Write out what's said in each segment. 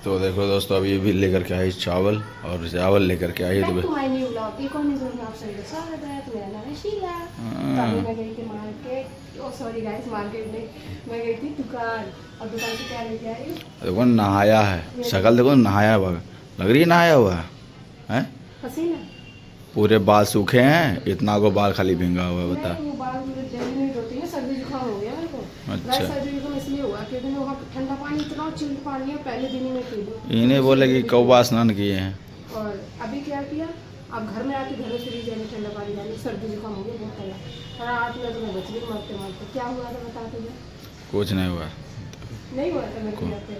तो देखो दोस्तों, अभी भी लेकर के आई चावल, और चावल लेकर के आई तो back to my new blog. एक और न्यू ब्लॉग में आप सभी का स्वागत है। तो मेरा नाम है शीला। तो अभी मैं गई थी मार्केट। ओ सॉरी गाइस, मार्केट में मैं गई थी दुकान। और दुकान से क्या लेके आई? देखो नहाया है, शक्ल देखो नहाया हुआ लग रही है, नहाया हुआ है। पसीना पूरे बाल सूखे हैं, इतना को बाल खाली भींगा हुआ है, बता। नहीं, वो बाल मुझे डेली नहीं धोती है, सर्दी जुकाम हो गया मेरे को। अच्छा, गाइस सर्दी जुकाम इसलिए हुआ क्योंकि मैं वहाँ ठंडा पानी, इतना चिल्ड पानी है, पहले दिन ही में पी लो। इन्हें बोले कि कौवा स्नान किए हैं। और अभी क्या किया, अब घर में आके घर में फ्रीज है ठंडा पानी डाली, सर्दी जुकाम हो गया बहुत ठंडा। और आज मैं तुम्हें बच गई मरते मरते। क्या हुआ था बता तुझे? कुछ नहीं हुआ। नहीं हुआ था मेरे को यहाँ पे।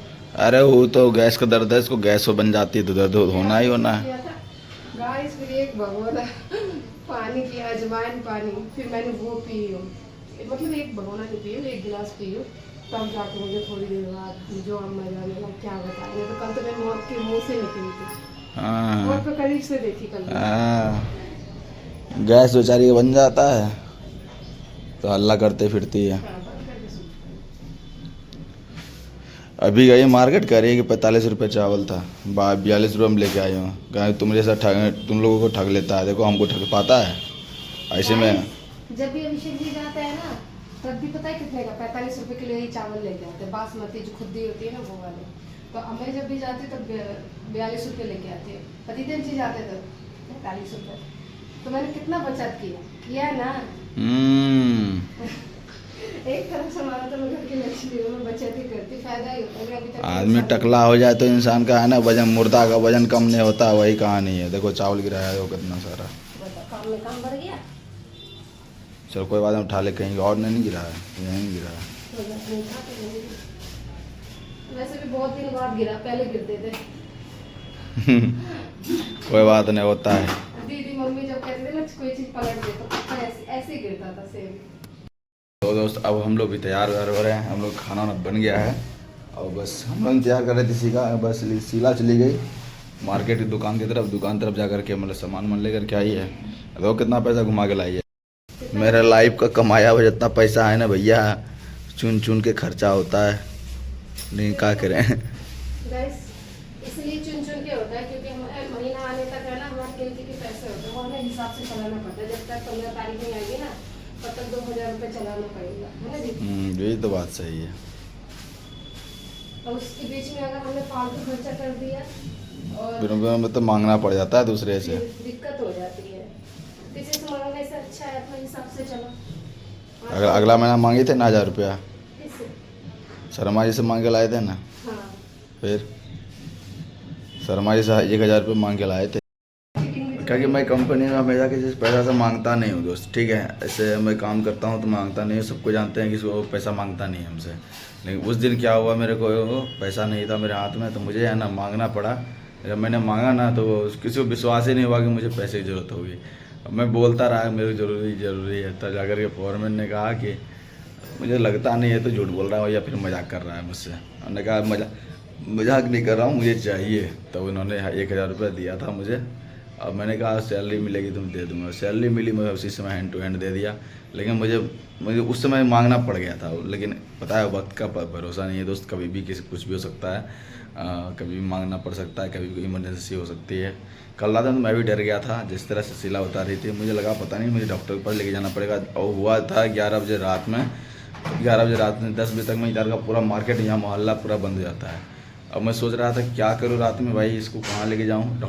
अरे वो तो गैस का दर्द है, इसको गैस हो बन जाती है तो दर्द होना ही होना है। गाइस फिर एक भगोना पानी किया, अजवाइन पानी, फिर मैंने वो पी हूँ, मतलब एक भगोना नहीं पी हूँ, एक गिलास पी हूँ। तब जाके मुझे थोड़ी देर बाद जो अब मजा मिला क्या बताएं। तो कल तो मैं मौत के मुंह से निकली थी, हाँ मौत को करीब से देखी कल। हाँ, गैस बेचारी का बन जाता है तो हल्ला करते फिरती है। हाँ, बंद करके सो। अभी गई मार्केट, कह रही है कि 45 रुपये चावल था, 42 रुपये हम लेके आए हूँ। कहा तुम जैसा ठग, तुम लोगों को ठग लेता है, देखो हमको ठग पाता है ऐसे में। जब भी अभिषेक जी जाता है ना, तब भी पता है कितने का 45 रुपए किलो ही चावल लेके आते हैं, बासमती जो खुदी होती है ना वो वाले। तो मैं जब भी जाती तब 42 रुपये लेके आती है। पतिदेव जी जाते तब 45 रुपये। तो मैंने कितना बचत किया ना। एक तरफ से माना तो मैं घर की लक्ष्मी हूँ, मैं बचत ही करती, फायदा ही होता है। अभी तक आदमी टकला हो जाए तो इंसान का है ना वजन, मुर्दा का वजन कम नहीं होता, वही कहानी है। देखो चावल गिराया है वो कितना सारा। काम में काम बढ़ गया। चलो कोई बात नहीं, उठा ले, कहीं और नहीं गिरा है, यहीं गिरा है। वैसे भी बहुत दिन बाद गिरा, पहले गिरते थे। कोई बात नहीं, होता है। दीदी मम्मी जब कहते थे ना कोई चीज पलट दे तो पक्का ऐसे ऐसे ही गिरता था सेम। तो दोस्त अब हम लोग भी तैयार हो रहे हैं, हम लोग खाना वाना बन गया है और बस हम लोग इंतजार कर रहे थे सीखा। बस शीला चली गई मार्केट की दुकान तरफ जा करके मतलब सामान मन लेकर के आई है। देखो कितना पैसा घुमा के लाई है। मेरा लाइफ का कमाया हुआ जितना पैसा है ना भैया, चुन चुन के खर्चा होता है, नहीं क्या करें। गाइस इसलिए चुन चुन के होता है क्योंकि महीना आने तक है ना हमारे गिनती के पैसे होते हैं, वो हमें हिसाब से चलाना पड़ता है। जब तक 15 तारीख नहीं आएगी ना तब तक 2000 रुपये चलाना पड़ेगा, है ना जी? यही तो बात सही है। और उसके बीच में अगर हमने फालतू खर्चा कर दिया और फिर में तो मांगना पड़ जाता है दूसरे से, दिक्कत हो जाती है। किसी से मांगने से अच्छा है अपने हिसाब से चलो। अगर अगला महीना मांगे थे ना 1000 रुपया, किससे? शर्मा जी से मांग के लाए थे ना। हाँ, फिर शर्मा जी से 1000 रुपये मांग के लाए थे, क्योंकि मैं कंपनी में हमेशा किसी से पैसा से मांगता नहीं हूँ दोस्त, ठीक है। ऐसे मैं काम करता हूँ तो मांगता नहीं हूँ, सबको जानते हैं कि वो पैसा मांगता नहीं है हमसे। लेकिन उस दिन क्या हुआ, मेरे को पैसा नहीं था मेरे हाथ में, तो मुझे है ना मांगना पड़ा। जब मैंने मांगा ना तो किसी को विश्वास ही नहीं हुआ कि मुझे पैसे की ज़रूरत होगी। अब मैं बोलता रहा मेरे को ज़रूरी है, तब जाकर के फोरमैन ने कहा कि मुझे लगता नहीं है तो झूठ बोल रहा है या फिर मजाक कर रहा है मुझसे। मैंने कहा मजाक नहीं कर रहा हूँ, मुझे चाहिए। तब उन्होंने 1000 रुपये दिया था मुझे। अब मैंने कहा सैलरी मिलेगी तो मैं दे दूँगा। सैलरी मिली, मैं उसी समय हैंड टू हैंड दे दिया। लेकिन मुझे उस समय मांगना पड़ गया था, लेकिन पता है वक्त का भरोसा नहीं है दोस्त, कभी भी किसी कुछ भी हो सकता है। कभी भी मांगना पड़ सकता है, कभी कोई इमरजेंसी हो सकती है। कल रात में मैं भी डर गया था, जिस तरह से शीला बता रही थी, मुझे लगा पता नहीं मुझे डॉक्टर के पास लेके जाना पड़ेगा। और हुआ था 11 बजे रात में, 10 बजे तक मैं इधर का पूरा मार्केट, यहाँ मोहल्ला पूरा बंद हो जाता है। अब मैं सोच रहा था क्या करूँ रात में, भाई इसको कहाँ लेके जाऊँ।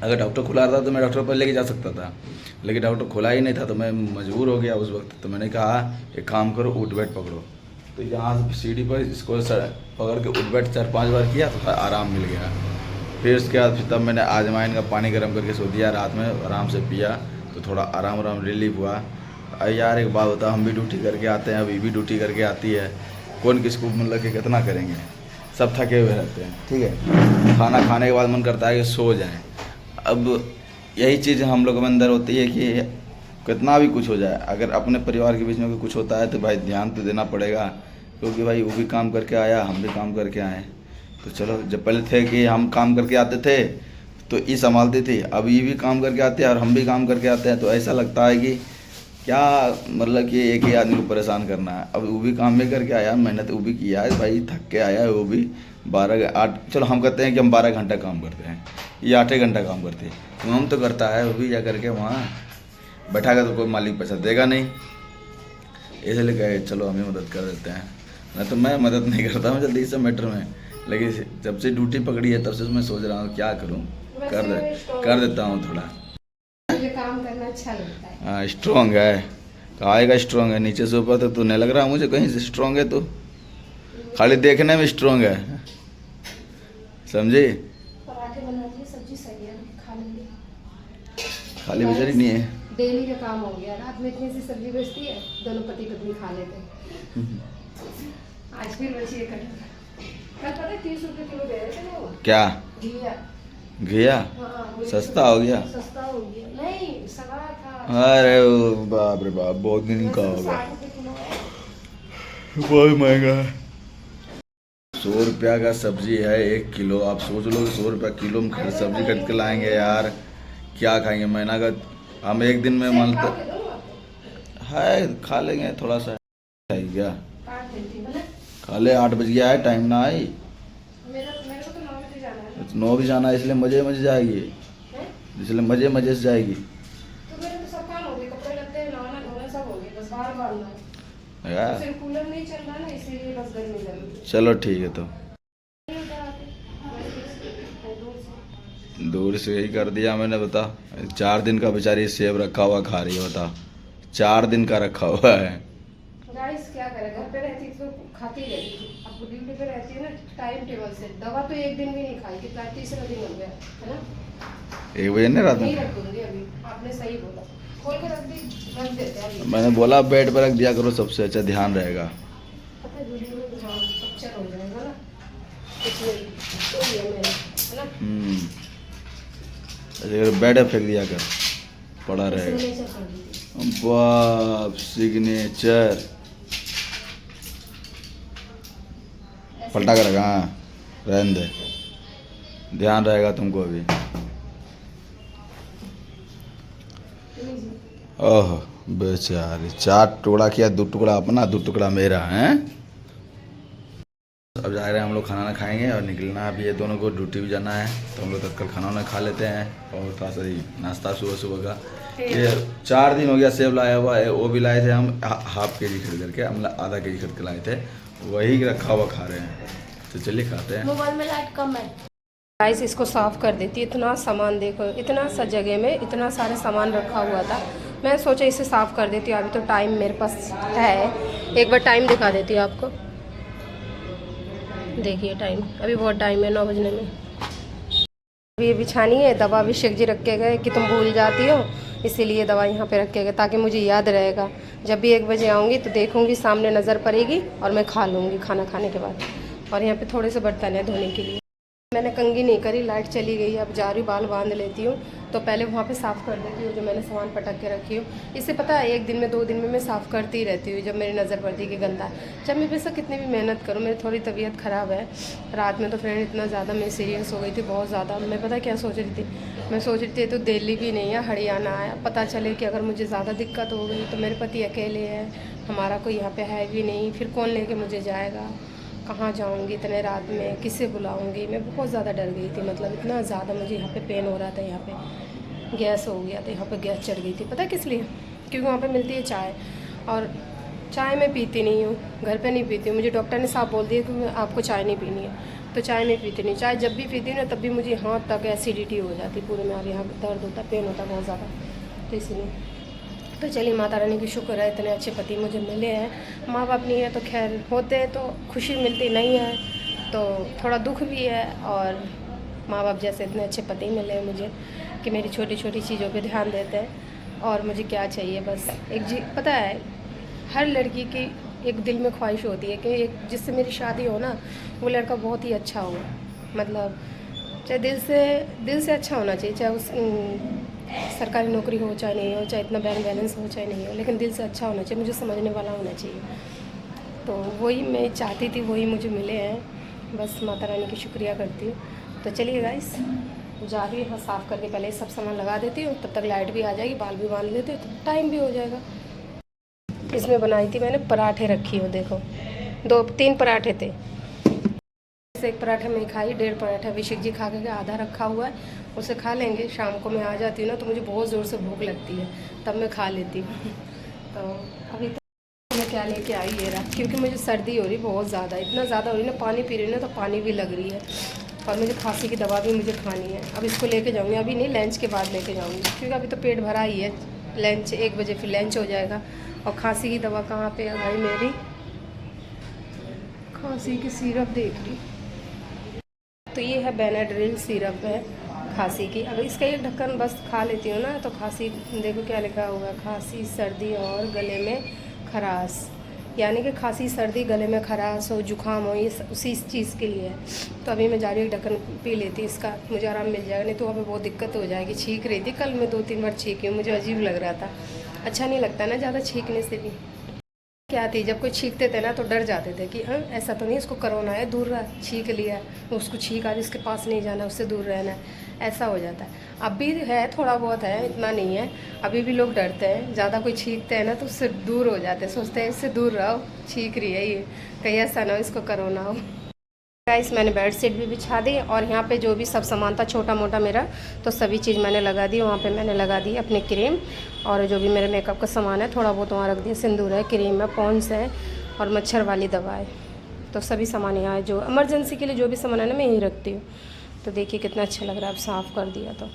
अगर डॉक्टर खुला था तो मैं डॉक्टर पर लेके जा सकता था, लेकिन डॉक्टर खुला ही नहीं था, तो मैं मजबूर हो गया उस वक्त। तो मैंने कहा एक काम करो, उठ बैठ पकड़ो। तो यहाँ से सीढ़ी पर इसको पकड़ के उठ बैठ 4-5 बार किया तो आराम मिल गया। फिर उसके बाद तब मैंने अजवाइन का पानी गर्म करके सो दिया, रात में आराम से पिया तो थोड़ा आराम रिलीफ हुआ। यार एक बात होता है, हम भी ड्यूटी करके आते हैं, अभी भी ड्यूटी करके आती है, कौन किसको मतलब कि कितना करेंगे, सब थके हुए रहते हैं, ठीक है। खाना खाने के बाद मन करता है कि सो जाएं। अब यही चीज़ हम लोगों में अंदर होती है कि कितना भी कुछ हो जाए, अगर अपने परिवार के बीच में कुछ होता है तो भाई ध्यान तो देना पड़ेगा, क्योंकि भाई वो भी काम करके आया, हम भी काम करके आए। तो चलो, जब पहले थे कि हम काम करके आते थे तो ये संभालती थी, अब ये भी काम करके आते हैं और हम भी काम करके आते हैं, तो ऐसा लगता है कि क्या मतलब कि एक ही आदमी को परेशान करना है। अब वो भी काम में करके आया, मेहनत वो भी किया है भाई, थक के आया है वो भी। 8 चलो हम कहते हैं कि हम 12 घंटा काम करते हैं, ये 8 घंटा काम करते हैं, तो हम तो करता है वो भी जा करके वहाँ बैठा कर, तो कोई मालिक पैसा देगा नहीं, इसलिए कहे चलो हम ही मदद कर देते हैं। नहीं तो मैं मदद नहीं करता हूँ जल्दी से मैटर में, लेकिन जब से ड्यूटी पकड़ी है तब से मैं सोच रहा हूँ क्या करूँ, कर देता हूँ थोड़ा। मुझे काम करना अच्छा लगता है। हाँ स्ट्रॉन्ग है, काहे का स्ट्रॉन्ग है, नीचे से ऊपर तक तो नहीं लग रहा मुझे कहीं से स्ट्रॉन्ग है, तो खाली देखने में स्ट्रॉन्ग है, समझे। पराठे बना दिए, सब्जी सही है, खा लेंगे। खाली बेचारी नहीं है। डेली का काम हो गया, रात में इतनी सी सब्जी बचती है, दोनों पति पत्नी खा लेते हैं। आज फिर बची है कटहल। कल पता है 30 रुपए किलो दे रहे थे ना वो। क्या घिया। घिया हाँ, सस्ता हो गया। सस्ता हो गया, नहीं सड़ा था। अरे बाप रे बाप, बहुत दिन का होगा, 60 रुपए किलो है। बहुत महंगा है। 100 रुपया का सब्जी है 1 किलो, आप सोच लो 100 रुपया किलो में सब्जी खरीद के लाएंगे यार, क्या खाएंगे महीना का। हम एक दिन में मान खाओगे दोनों आप? है खा लेंगे थोड़ा सा, है क्या काट देती हूँ ना। खा ले। 8 बज गया है, टाइम ना आई, मेरे को तो 9 बजे जाना है। 9 भी जाना है, इसलिए मजे मजे जाएगी, हैं? इसलिए मजे मजे से जाएगी। तो मेरे तो सब काम हो गए, कपड़े लत्ते नहाना धोना सब हो गए, बस बाहर बांधना है। यार सिर्फ कूलर नहीं चल रहा ना, इसीलिए बस गर्मी गर्मी। चलो ठीक है, तो नहीं उधर आते, दूर से। दूर से ही कर दिया मैंने, बता। 4 दिन का बेचारी सेब रखा हुआ खा रही है, बता 4 दिन का रखा हुआ है। गाइस क्या करे, घर पे रहती तो खाती रहती थी, अब ड्यूटी पे रहती है ना, टाइम टेबल से। दवा तो एक दिन भी नहीं खाई, कितना 3रा दिन हो गया है ना। 1 बजे नहीं रात नहीं में रख दूंगी अभी, आपने सही बोला, खोल के रख देते हैं अभी। मैंने बोला बेड पर रख दिया करो, सबसे अच्छा ध्यान रहेगा। पता है वीडियो में, हाँ पिक्चर हो जाएगा ना, इसलिए तो ये मैंने है ना। ऐसे बेड फेंक दिया कर, पड़ा रहेगा। सिग्नेचर कर दी थी। बाप सिग्नेचर पलटा कर रखा, हाँ रहने दे, ध्यान रहेगा तुमको अभी। ओह बेचारी, 4 टुकड़ा किया, 2 टुकड़ा अपना 2 टुकड़ा मेरा है। अब जा रहे हैं हम लोग, खाना खाएंगे और निकलना है। अभी ये दोनों को ड्यूटी भी जाना है, तो हम लोग तत्काल खाना वाना खा लेते हैं और थोड़ा सा ही नाश्ता सुबह सुबह का। ये 4 दिन हो गया सेब लाया हुआ है, वो भी लाए थे हम ½ kg खरीद करके, हम आधा kg खरीद के लाए थे, वही रखा हुआ खा रहे हैं। तो चलिए खाते हैं। मोबाइल में लाइट कम है। गाइस इसको साफ़ कर देती, इतना सामान देखो, इतना सा जगह में इतना सारे सामान रखा हुआ था, मैं सोचा इसे साफ़ कर देती हूँ। अभी तो टाइम मेरे पास है, एक बार टाइम दिखा देती हूँ आपको। देखिए टाइम, अभी बहुत टाइम है, 9 बजने में। अभी ये बिछानी है, दवा अभिषेक जी रख के गए कि तुम भूल जाती हो, इसीलिए दवा यहाँ पे रख के गए ताकि मुझे याद रहेगा। जब भी 1 बजे आऊँगी तो देखूँगी सामने नज़र पड़ेगी और मैं खा लूँगी खाना खाने के बाद। और यहाँ पे थोड़े से बर्तन है धोने के लिए। मैंने कंघी नहीं करी, लाइट चली गई, अब जा रही हूँ बाल बांध लेती हूँ। तो पहले वहाँ पे साफ़ कर देती हूँ जो मैंने सामान पटक के रखी हूँ। इससे पता है 1 दिन में 2 दिन में मैं साफ़ करती ही रहती हूँ जब मेरी नज़र पड़ती है कि गंदा है। जब मैं वैसे कितनी भी मेहनत करूँ, मेरी थोड़ी तबीयत ख़राब है। रात में तो फ्रेंड इतना ज़्यादा मैं सीरियस हो गई थी, बहुत ज़्यादा। मैं पता क्या सोच रही थी, मैं सोच रही थी तो दिल्ली भी नहीं है, हरियाणा है। पता चले कि अगर मुझे ज़्यादा दिक्कत हो गई तो मेरे पति अकेले हैं, हमारा कोई यहाँ पे है भी नहीं, फिर कौन लेके मुझे जाएगा, कहाँ जाऊँगी इतने रात में, किसे बुलाऊँगी। मैं बहुत ज़्यादा डर गई थी, मतलब इतना ज़्यादा मुझे यहाँ पे पेन हो रहा था, यहाँ पे गैस हो गया था, यहाँ पे गैस चढ़ गई थी। पता है किस लिए? क्योंकि वहाँ पे मिलती है चाय, और चाय मैं पीती नहीं हूँ, घर पे नहीं पीती हूँ। मुझे डॉक्टर ने साफ बोल दिया कि आपको चाय नहीं पीनी है, तो चाय मैं पीती नहीं। चाय जब भी पीती हूँ ना तब भी मुझे हाथ तक एसिडिटी हो जाती पूरे में, और यहाँ दर्द होता, पेन होता बहुत ज़्यादा, तो इसलिए। तो चलिए माता रानी की शुक्र है इतने अच्छे पति मुझे मिले हैं। माँ बाप नहीं है तो खैर होते हैं तो खुशी मिलती, नहीं है तो थोड़ा दुख भी है। और माँ बाप जैसे इतने अच्छे पति मिले हैं मुझे कि मेरी छोटी छोटी चीज़ों पे ध्यान देते हैं। और मुझे क्या चाहिए, बस एक जी, पता है हर लड़की की एक दिल में ख्वाहिश होती है कि एक जिससे मेरी शादी हो ना, वो लड़का बहुत ही अच्छा हो, मतलब चाहे दिल से अच्छा होना चाहिए, चाहे उस सरकारी नौकरी हो चाहे नहीं हो, चाहे इतना बैंक बैलेंस हो चाहे नहीं हो, लेकिन दिल से अच्छा होना चाहिए, मुझे समझने वाला होना चाहिए। तो वही मैं चाहती थी, वही मुझे मिले हैं। बस माता रानी की शुक्रिया करती हूँ। तो चलिए गाइस जा रही हूँ, साफ़ करके पहले सब सामान लगा देती हूँ, तब तक लाइट भी आ जाएगी, बाल भी बांध लेती हूँ, तो टाइम भी हो जाएगा। इसमें बनाई थी मैंने पराठे रखी हो, देखो 2-3 पराठे थे। से एक पराठा मैं खाई, 1.5 पराठा अभिषेक जी खा के आधा रखा हुआ है, उसे खा लेंगे। शाम को मैं आ जाती हूँ ना तो मुझे बहुत ज़ोर से भूख लगती है, तब मैं खा लेती हूँ। तो अभी तो मैं क्या लेके आई ये रहा, क्योंकि मुझे सर्दी हो रही बहुत ज़्यादा, इतना ज़्यादा हो रही ना, पानी पी रही ना तो पानी भी लग रही है, और मुझे खांसी की दवा भी मुझे खानी है। अब इसको लेके जाऊँगी, अभी नहीं, लंच के बाद लेके जाऊँगी, क्योंकि अभी तो पेट भरा ही है। लंच 1 बजे फिर लंच हो जाएगा। और खांसी की दवा कहाँ पे है भाई मेरी, खांसी की सिरप देख रही, तो ये है बेनाड्रिल सिरप है खांसी की। अगर इसका एक ढक्कन बस खा लेती हूँ ना तो खांसी, देखो क्या लिखा हुआ है, खांसी सर्दी और गले में खराश, यानी कि खांसी सर्दी गले में खराश हो, जुकाम हो, ये उसी चीज़ के लिए है। तो अभी मैं जा रही हूँ, ढक्कन पी लेती, इसका मुझे आराम मिल जाएगा, नहीं तो वहाँ पे बहुत दिक्कत हो जाएगी। छींक रही थी कल, मैं 2-3 बार छींकी हूँ, मुझे अजीब लग रहा था, अच्छा नहीं लगता ना ज़्यादा छींकने से भी। क्या थी, जब कोई छींकते थे ना तो डर जाते थे कि हाँ ऐसा तो नहीं इसको कोरोना है, दूर रहा, छींक लिया, उसको छींक आज इसके पास नहीं जाना, उससे दूर रहना है, ऐसा हो जाता है। अब भी है, थोड़ा बहुत है, इतना नहीं है, अभी भी लोग डरते हैं, ज़्यादा कोई छींकते हैं ना तो उससे दूर हो जाते हैं, सोचते हैं इससे दूर रहो, छींक रही है ये, कहीं ऐसा ना हो इसको कोरोना हो। गाइस मैंने बेड शीट भी बिछा दी, और यहाँ पे जो भी सब सामान था छोटा मोटा मेरा, तो सभी चीज़ मैंने लगा दी। वहाँ पे मैंने लगा दी अपने क्रीम, और जो भी मेरे मेकअप का सामान है थोड़ा बहुत वहाँ रख दिया, सिंदूर है, क्रीम है, पॉन्ड्स है, और मच्छर वाली दवा है। तो सभी सामान यहाँ है, जो इमरजेंसी के लिए जो भी सामान है ना मैं यहीं रखती हूँ। तो देखिए कितना अच्छा लग रहा है, अब साफ़ कर दिया तो।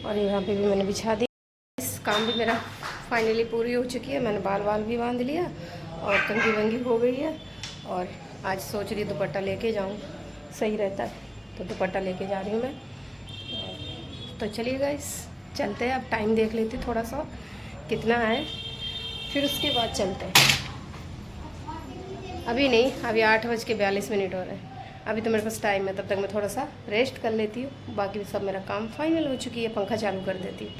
और यहाँ पर भी मैंने बिछा दी। इस काम भी मेरा फाइनली पूरी हो चुकी है, मैंने बाल वाल भी बांध लिया, और कंघी वंगी हो गई है। और आज सोच रही दुपट्टा लेके जाऊँ, सही रहता है, तो दुपट्टा लेके जा रही हूँ मैं। तो चलिए गाइस चलते हैं, अब टाइम देख लेते थोड़ा सा कितना है, फिर उसके बाद चलते हैं। अभी नहीं, अभी 8:42 हो रहे हैं, अभी तो मेरे पास टाइम है, तब तक मैं थोड़ा सा रेस्ट कर लेती हूँ। बाकी सब मेरा काम फाइनल हो चुकी है, पंखा चालू कर देती हूँ।